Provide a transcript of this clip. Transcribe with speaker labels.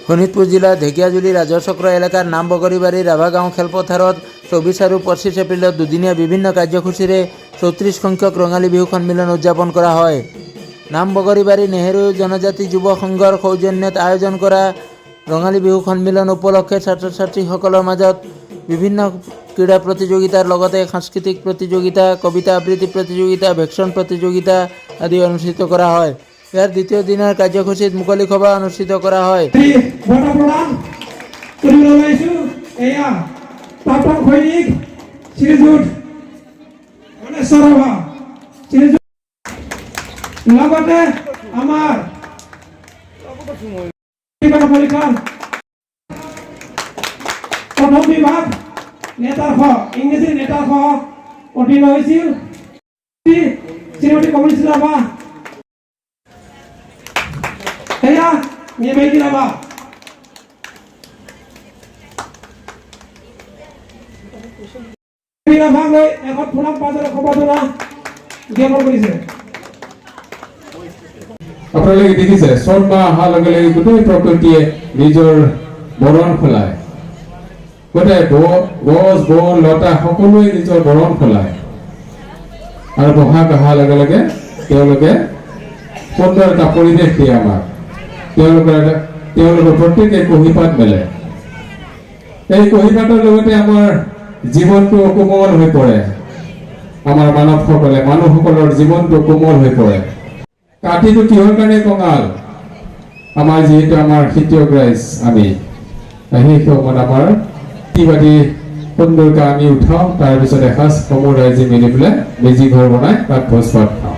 Speaker 1: শোণিতপুৰ জিলাৰ ঢেকিয়াজুলি ৰাজচক্ৰ এলেকাৰ নামবগৰীবাৰী ৰাভাগাঁও খেলপথাৰত 24 আৰু 25 এপ্ৰিলত দুদিনীয়া বিভিন্ন কাৰ্যসূচীৰে 34 সংখ্যক ৰঙালী বিহু সন্মিলন উদযাপন কৰা হয়। নামবগৰীবাৰী নেহেৰু জনজাতি যুৱ সংঘৰ সৌজন্যত আয়োজন কৰা ৰঙালী বিহু সন্মিলন উপলক্ষে ছাত্ৰ ছাত্ৰীসকলৰ মাজত বিভিন্ন ক্ৰীড়া প্ৰতিযোগিতাৰ লগতে সাংস্কৃতিক প্ৰতিযোগিতা, কবিতা আবৃত্তি প্ৰতিযোগিতা, ভেকশ্যন প্ৰতিযোগিতা আদি অনুষ্ঠিত কৰা হয়। ইয়াৰ দ্বিতীয় দিনৰ কাৰ্যসূচীত মুকলি সভা অনুষ্ঠিত কৰা হয়।
Speaker 2: লগতে আমাৰ প্ৰথম বিভাগ নেতাৰ ইংৰাজী নেতাৰ অধীন হৈছিল শ্ৰীমতী কমল চিলাবা সেয়া নিৰ্বাহী লাবা ভাগ লৈ এখন ফুলাম পাজৰ সভাটোলা জ্ঞাপন কৰিছে।
Speaker 3: আপোনালোকে দেখিছে চ'ত মাহ অহাৰ লগে লগে গোটেই প্ৰকৃতিয়ে নিজৰ বৰণ খোলায়, গোটেই গছ বন লতা সকলোৱে নিজৰ বৰণ খোলায় আৰু বহাগ অহাৰ লগে লগে তেওঁলোকে সুন্দৰ এটা পৰিৱেশ দিয়ে আমাক। তেওঁলোকৰ প্ৰত্যেকে কুঁহিপাত মেলে। এই কুঁহিপাতৰ লগতে আমাৰ জীৱনটো কোমল হৈ পৰে। আমাৰ মানুহসকলৰ জীৱনটো কোমল হৈ পৰে। কাতিটো কিহৰ কাৰণে কঙাল? আমাৰ যিহেতু আমাৰ খেতিয়ক ৰাইজ, আমি সেই সময়ত আমাৰ খেতি-বাতি সুন্দৰকৈ আমি উঠাওঁ, তাৰপিছত এসাঁজ সমূহ ৰাইজে মিলি পেলাই মেজি ঘৰ বনাই তাত ভোজ ভাত খাওঁ।